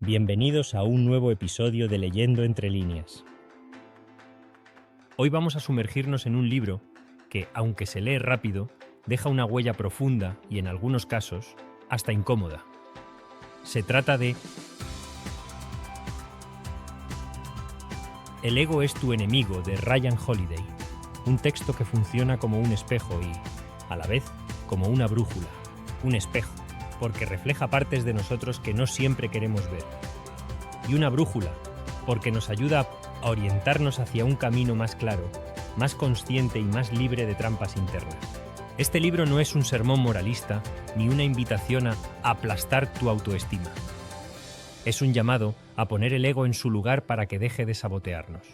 Bienvenidos a un nuevo episodio de Leyendo entre líneas. Hoy vamos a sumergirnos en un libro que, aunque se lee rápido, deja una huella profunda y, en algunos casos, hasta incómoda. Se trata de El ego es tu enemigo, de Ryan Holiday, un texto que funciona como un espejo y, a la vez, como una brújula. Un espejo, porque refleja partes de nosotros que no siempre queremos ver. Y una brújula, porque nos ayuda a orientarnos hacia un camino más claro, más consciente y más libre de trampas internas. Este libro no es un sermón moralista ni una invitación a aplastar tu autoestima. Es un llamado a poner el ego en su lugar para que deje de sabotearnos.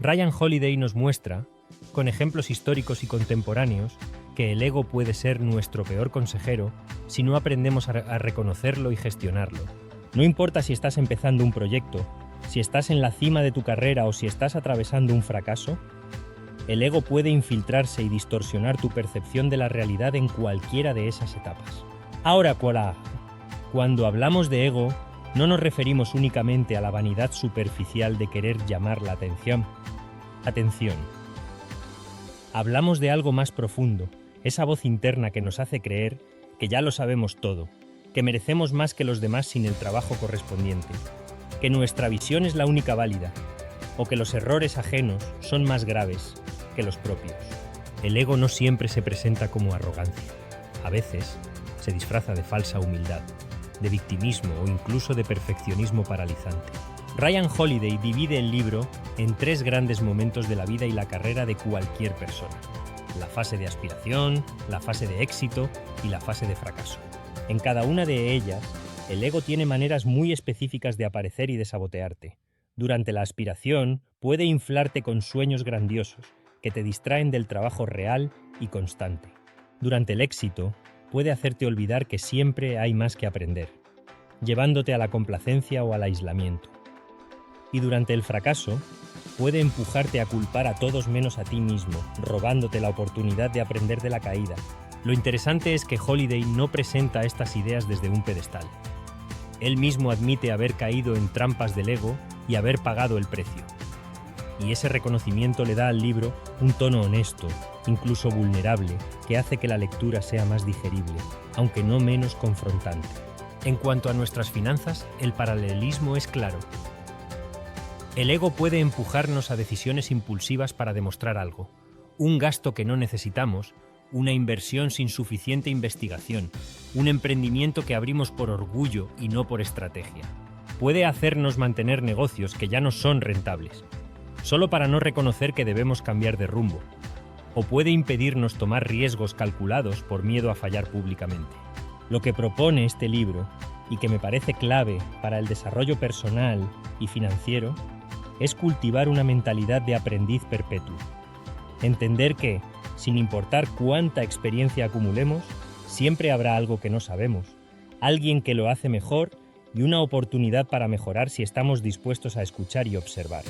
Ryan Holiday nos muestra, con ejemplos históricos y contemporáneos, que el ego puede ser nuestro peor consejero si no aprendemos a reconocerlo y gestionarlo. No importa si estás empezando un proyecto, si estás en la cima de tu carrera o si estás atravesando un fracaso, el ego puede infiltrarse y distorsionar tu percepción de la realidad en cualquiera de esas etapas. Ahora, cuando hablamos de ego, no nos referimos únicamente a la vanidad superficial de querer llamar la atención. Hablamos de algo más profundo, esa voz interna que nos hace creer que ya lo sabemos todo, que merecemos más que los demás sin el trabajo correspondiente, que nuestra visión es la única válida, o que los errores ajenos son más graves que los propios. El ego no siempre se presenta como arrogancia. A veces se disfraza de falsa humildad, de victimismo o incluso de perfeccionismo paralizante. Ryan Holiday divide el libro en 3 grandes momentos de la vida y la carrera de cualquier persona: la fase de aspiración, la fase de éxito y la fase de fracaso. En cada una de ellas, el ego tiene maneras muy específicas de aparecer y de sabotearte. Durante la aspiración, puede inflarte con sueños grandiosos que te distraen del trabajo real y constante. Durante el éxito, puede hacerte olvidar que siempre hay más que aprender, llevándote a la complacencia o al aislamiento. Y durante el fracaso, puede empujarte a culpar a todos menos a ti mismo, robándote la oportunidad de aprender de la caída. Lo interesante es que Holiday no presenta estas ideas desde un pedestal. Él mismo admite haber caído en trampas del ego y haber pagado el precio. Y ese reconocimiento le da al libro un tono honesto, incluso vulnerable, que hace que la lectura sea más digerible, aunque no menos confrontante. En cuanto a nuestras finanzas, el paralelismo es claro. El ego puede empujarnos a decisiones impulsivas para demostrar algo, un gasto que no necesitamos, una inversión sin suficiente investigación, un emprendimiento que abrimos por orgullo y no por estrategia. Puede hacernos mantener negocios que ya no son rentables, solo para no reconocer que debemos cambiar de rumbo, o puede impedirnos tomar riesgos calculados por miedo a fallar públicamente. Lo que propone este libro, y que me parece clave para el desarrollo personal y financiero, es cultivar una mentalidad de aprendiz perpetuo. Entender que, sin importar cuánta experiencia acumulemos, siempre habrá algo que no sabemos, alguien que lo hace mejor y una oportunidad para mejorar si estamos dispuestos a escuchar y observar.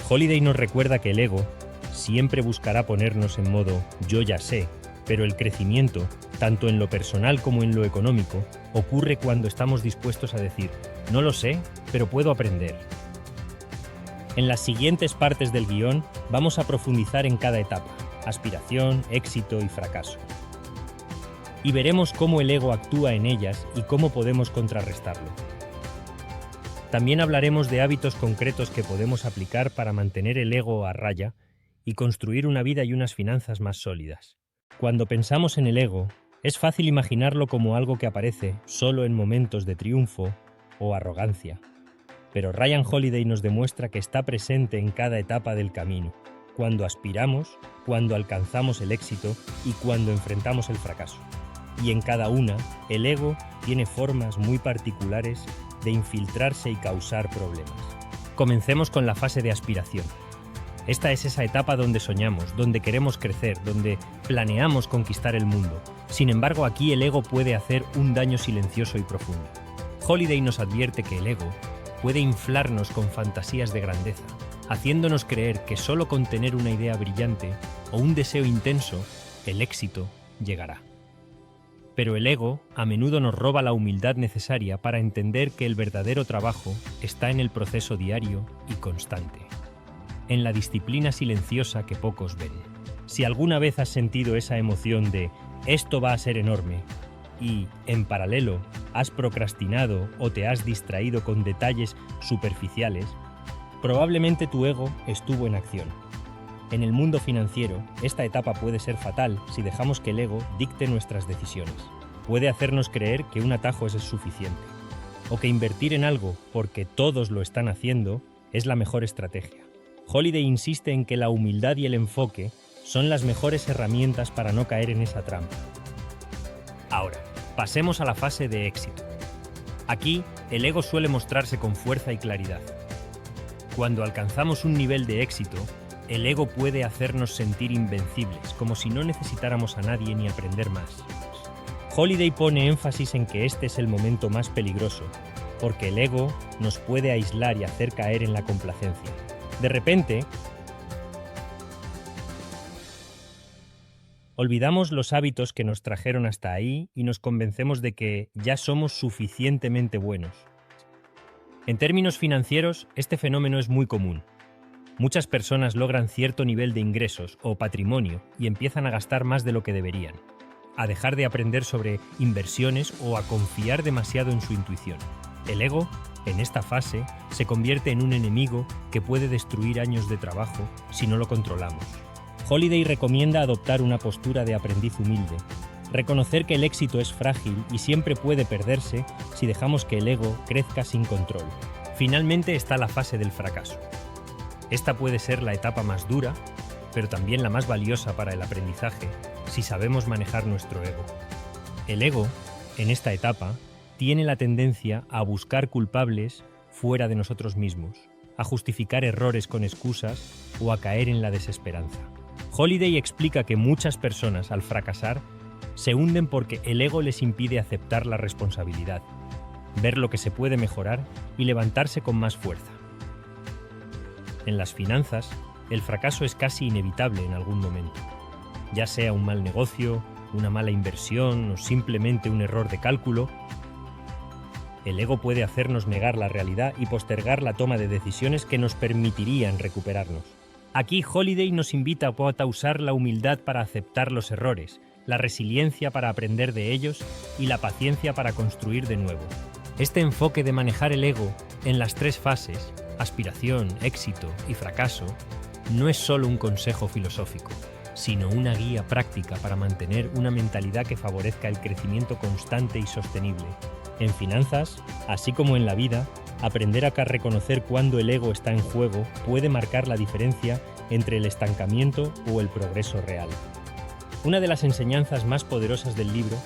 Holiday nos recuerda que el ego siempre buscará ponernos en modo «yo ya sé», pero el crecimiento, tanto en lo personal como en lo económico, ocurre cuando estamos dispuestos a decir «no lo sé, pero puedo aprender». En las siguientes partes del guión vamos a profundizar en cada etapa: aspiración, éxito y fracaso. Y veremos cómo el ego actúa en ellas y cómo podemos contrarrestarlo. También hablaremos de hábitos concretos que podemos aplicar para mantener el ego a raya y construir una vida y unas finanzas más sólidas. Cuando pensamos en el ego, es fácil imaginarlo como algo que aparece solo en momentos de triunfo o arrogancia. Pero Ryan Holiday nos demuestra que está presente en cada etapa del camino, cuando aspiramos, cuando alcanzamos el éxito y cuando enfrentamos el fracaso. Y en cada una, el ego tiene formas muy particulares de infiltrarse y causar problemas. Comencemos con la fase de aspiración. Esta es esa etapa donde soñamos, donde queremos crecer, donde planeamos conquistar el mundo. Sin embargo, aquí el ego puede hacer un daño silencioso y profundo. Holiday nos advierte que el ego puede inflarnos con fantasías de grandeza, haciéndonos creer que solo con tener una idea brillante o un deseo intenso, el éxito llegará. Pero el ego a menudo nos roba la humildad necesaria para entender que el verdadero trabajo está en el proceso diario y constante, en la disciplina silenciosa que pocos ven. Si alguna vez has sentido esa emoción de «esto va a ser enorme» y, en paralelo, has procrastinado o te has distraído con detalles superficiales, probablemente tu ego estuvo en acción. En el mundo financiero, esta etapa puede ser fatal si dejamos que el ego dicte nuestras decisiones. Puede hacernos creer que un atajo es suficiente, o que invertir en algo porque todos lo están haciendo es la mejor estrategia. Holiday insiste en que la humildad y el enfoque son las mejores herramientas para no caer en esa trampa. Ahora, pasemos a la fase de éxito. Aquí, el ego suele mostrarse con fuerza y claridad. Cuando alcanzamos un nivel de éxito, el ego puede hacernos sentir invencibles, como si no necesitáramos a nadie ni aprender más. Holiday pone énfasis en que este es el momento más peligroso, porque el ego nos puede aislar y hacer caer en la complacencia. De repente, olvidamos los hábitos que nos trajeron hasta ahí y nos convencemos de que ya somos suficientemente buenos. En términos financieros, este fenómeno es muy común. Muchas personas logran cierto nivel de ingresos o patrimonio y empiezan a gastar más de lo que deberían, a dejar de aprender sobre inversiones o a confiar demasiado en su intuición. El ego, en esta fase, se convierte en un enemigo que puede destruir años de trabajo si no lo controlamos. Holiday recomienda adoptar una postura de aprendiz humilde, reconocer que el éxito es frágil y siempre puede perderse si dejamos que el ego crezca sin control. Finalmente está la fase del fracaso. Esta puede ser la etapa más dura, pero también la más valiosa para el aprendizaje, si sabemos manejar nuestro ego. El ego, en esta etapa, tiene la tendencia a buscar culpables fuera de nosotros mismos, a justificar errores con excusas o a caer en la desesperanza. Holiday explica que muchas personas, al fracasar, se hunden porque el ego les impide aceptar la responsabilidad, ver lo que se puede mejorar y levantarse con más fuerza. En las finanzas, el fracaso es casi inevitable en algún momento, ya sea un mal negocio, una mala inversión o simplemente un error de cálculo. El ego puede hacernos negar la realidad y postergar la toma de decisiones que nos permitirían recuperarnos. Aquí Holiday nos invita a usar la humildad para aceptar los errores, la resiliencia para aprender de ellos y la paciencia para construir de nuevo. Este enfoque de manejar el ego en las tres fases, aspiración, éxito y fracaso, no es solo un consejo filosófico, sino una guía práctica para mantener una mentalidad que favorezca el crecimiento constante y sostenible. En finanzas, así como en la vida, aprender a reconocer cuándo el ego está en juego puede marcar la diferencia entre el estancamiento o el progreso real. Una de las enseñanzas más poderosas del libro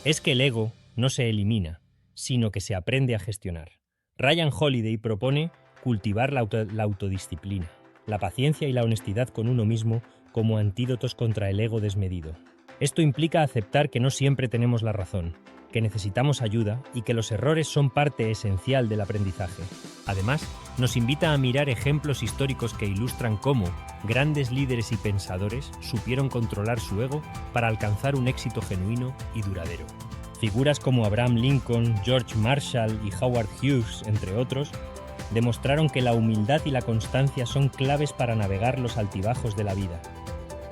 es que el ego no se elimina, sino que se aprende a gestionar. Ryan Holiday propone cultivar la autodisciplina, la paciencia y la honestidad con uno mismo como antídotos contra el ego desmedido. Esto implica aceptar que no siempre tenemos la razón, que necesitamos ayuda y que los errores son parte esencial del aprendizaje. Además, nos invita a mirar ejemplos históricos que ilustran cómo grandes líderes y pensadores supieron controlar su ego para alcanzar un éxito genuino y duradero. Figuras como Abraham Lincoln, George Marshall y Howard Hughes, entre otros, demostraron que la humildad y la constancia son claves para navegar los altibajos de la vida.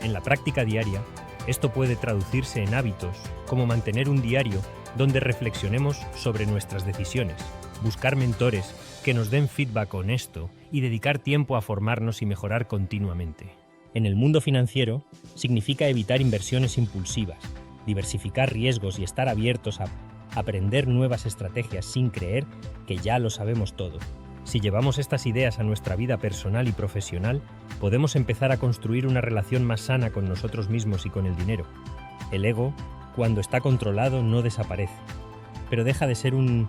En la práctica diaria, esto puede traducirse en hábitos, como mantener un diario donde reflexionemos sobre nuestras decisiones, buscar mentores que nos den feedback honesto y dedicar tiempo a formarnos y mejorar continuamente. En el mundo financiero, significa evitar inversiones impulsivas, diversificar riesgos y estar abiertos a aprender nuevas estrategias sin creer que ya lo sabemos todo. Si llevamos estas ideas a nuestra vida personal y profesional, podemos empezar a construir una relación más sana con nosotros mismos y con el dinero. El ego, cuando está controlado, no desaparece, pero deja de ser un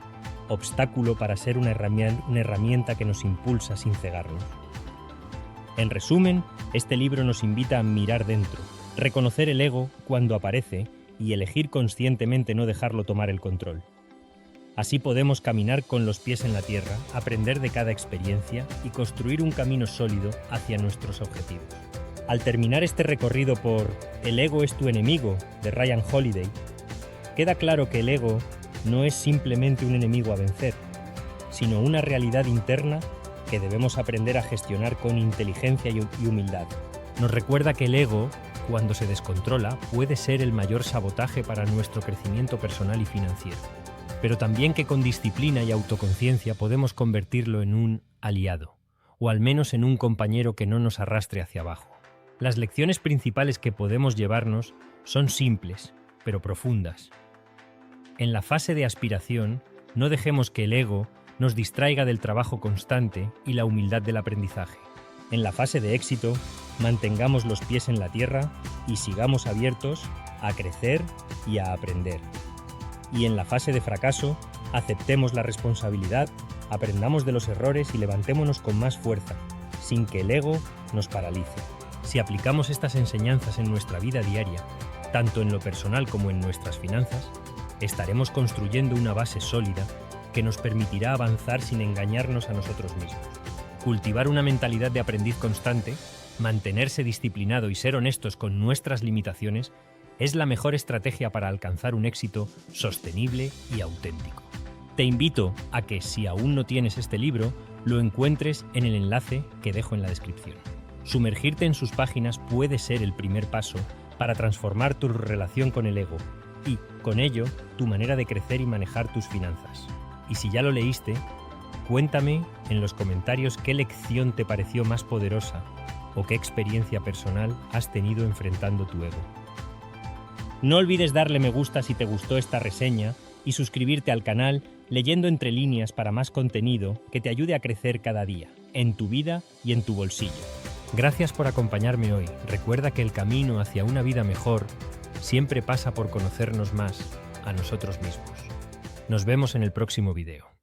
obstáculo para ser una herramienta que nos impulsa sin cegarnos. En resumen, este libro nos invita a mirar dentro, reconocer el ego cuando aparece y elegir conscientemente no dejarlo tomar el control. Así podemos caminar con los pies en la tierra, aprender de cada experiencia y construir un camino sólido hacia nuestros objetivos. Al terminar este recorrido por El ego es tu enemigo, de Ryan Holiday, queda claro que el ego no es simplemente un enemigo a vencer, sino una realidad interna que debemos aprender a gestionar con inteligencia y humildad. Nos recuerda que el ego, cuando se descontrola, puede ser el mayor sabotaje para nuestro crecimiento personal y financiero, pero también que con disciplina y autoconciencia podemos convertirlo en un aliado, o al menos en un compañero que no nos arrastre hacia abajo. Las lecciones principales que podemos llevarnos son simples, pero profundas. En la fase de aspiración, no dejemos que el ego nos distraiga del trabajo constante y la humildad del aprendizaje. En la fase de éxito, mantengamos los pies en la tierra y sigamos abiertos a crecer y a aprender. Y en la fase de fracaso, aceptemos la responsabilidad, aprendamos de los errores y levantémonos con más fuerza, sin que el ego nos paralice. Si aplicamos estas enseñanzas en nuestra vida diaria, tanto en lo personal como en nuestras finanzas, estaremos construyendo una base sólida que nos permitirá avanzar sin engañarnos a nosotros mismos. Cultivar una mentalidad de aprendiz constante, mantenerse disciplinado y ser honestos con nuestras limitaciones es la mejor estrategia para alcanzar un éxito sostenible y auténtico. Te invito a que, si aún no tienes este libro, lo encuentres en el enlace que dejo en la descripción. Sumergirte en sus páginas puede ser el primer paso para transformar tu relación con el ego y, con ello, tu manera de crecer y manejar tus finanzas. Y si ya lo leíste, cuéntame en los comentarios qué lección te pareció más poderosa o qué experiencia personal has tenido enfrentando tu ego. No olvides darle me gusta si te gustó esta reseña y suscribirte al canal leyendo entre líneas para más contenido que te ayude a crecer cada día, en tu vida y en tu bolsillo. Gracias por acompañarme hoy. Recuerda que el camino hacia una vida mejor siempre pasa por conocernos más a nosotros mismos. Nos vemos en el próximo video.